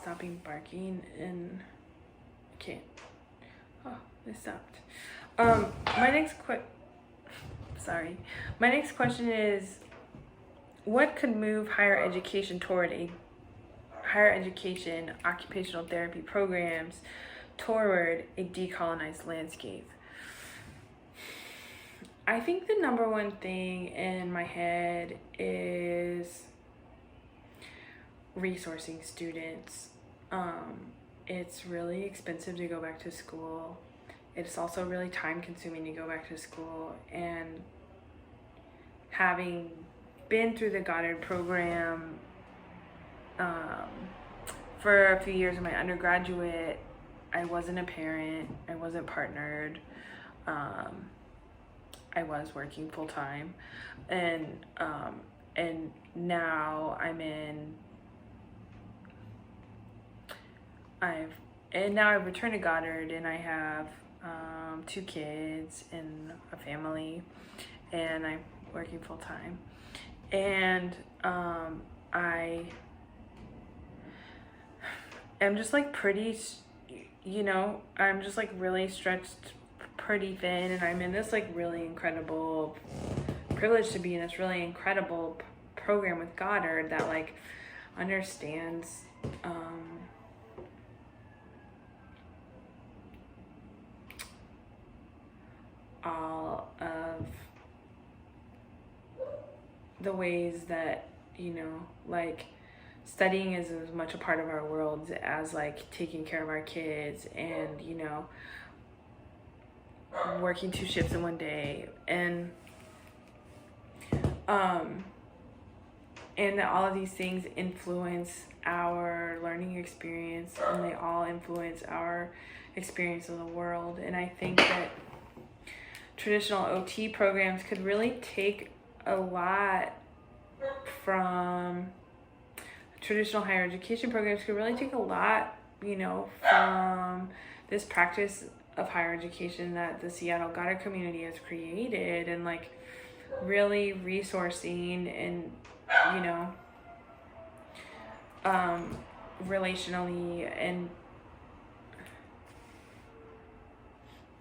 stopping barking and I can't. Oh, it stopped. My next question is, what could move higher education toward occupational therapy programs toward a decolonized landscape? I think the number one thing in my head is resourcing students. It's really expensive to go back to school. It's also really time consuming to go back to school, and having been through the Goddard program for a few years of my undergraduate, I wasn't a parent, I wasn't partnered, I was working full time, and now I've returned to Goddard, and I have 2 kids and a family, and I'm working full time, and I am just like pretty, I'm just like really stretched pretty thin, and I'm in this like really incredible privilege to be in this really incredible program with Goddard that like understands all of the ways that, like studying is as much a part of our world as like taking care of our kids and, working 2 shifts in one day, and that all of these things influence our learning experience, and they all influence our experience of the world. And I think that traditional OT programs could really take a lot from traditional higher education programs could really take a lot, from this practice of higher education that the Seattle Goddard community has created, and like really resourcing and, relationally and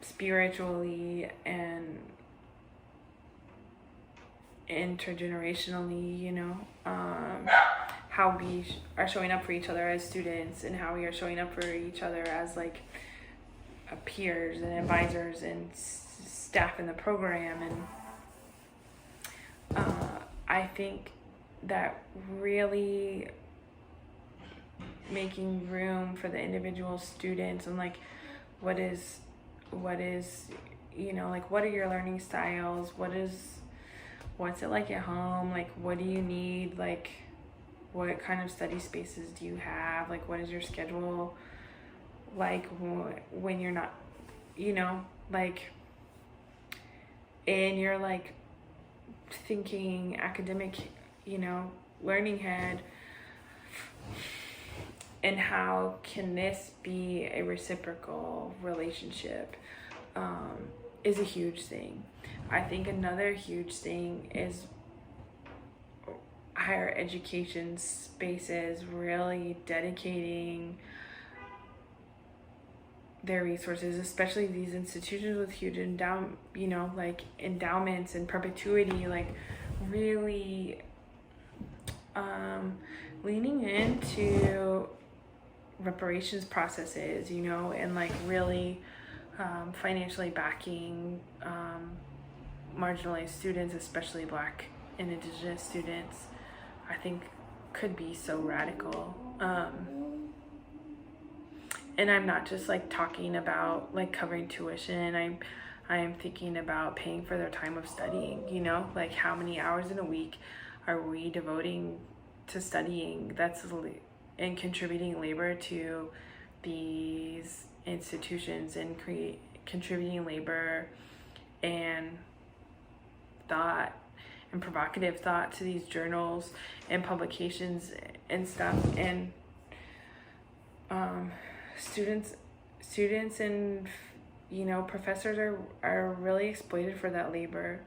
spiritually and intergenerationally, how we are showing up for each other as students, and how we are showing up for each other as like peers and advisors and staff in the program. And I think that really making room for the individual students, and like what is like what are your learning styles, what's it like at home, like what do you need, like what kind of study spaces do you have, like what is your schedule like when you're not, like and you're like thinking academic, learning head, and how can this be a reciprocal relationship, is a huge thing. I think another huge thing is higher education spaces really dedicating their resources, especially these institutions with huge endowments and perpetuity, like really leaning into reparations processes, and like really financially backing marginalized students, especially Black and Indigenous students, I think could be so radical. And I'm not just like talking about like covering tuition. I am thinking about paying for their time of studying, like how many hours in a week are we devoting to studying and contributing labor to these institutions, and contributing labor and thought and provocative thought to these journals and publications and stuff. And students and professors are really exploited for that labor.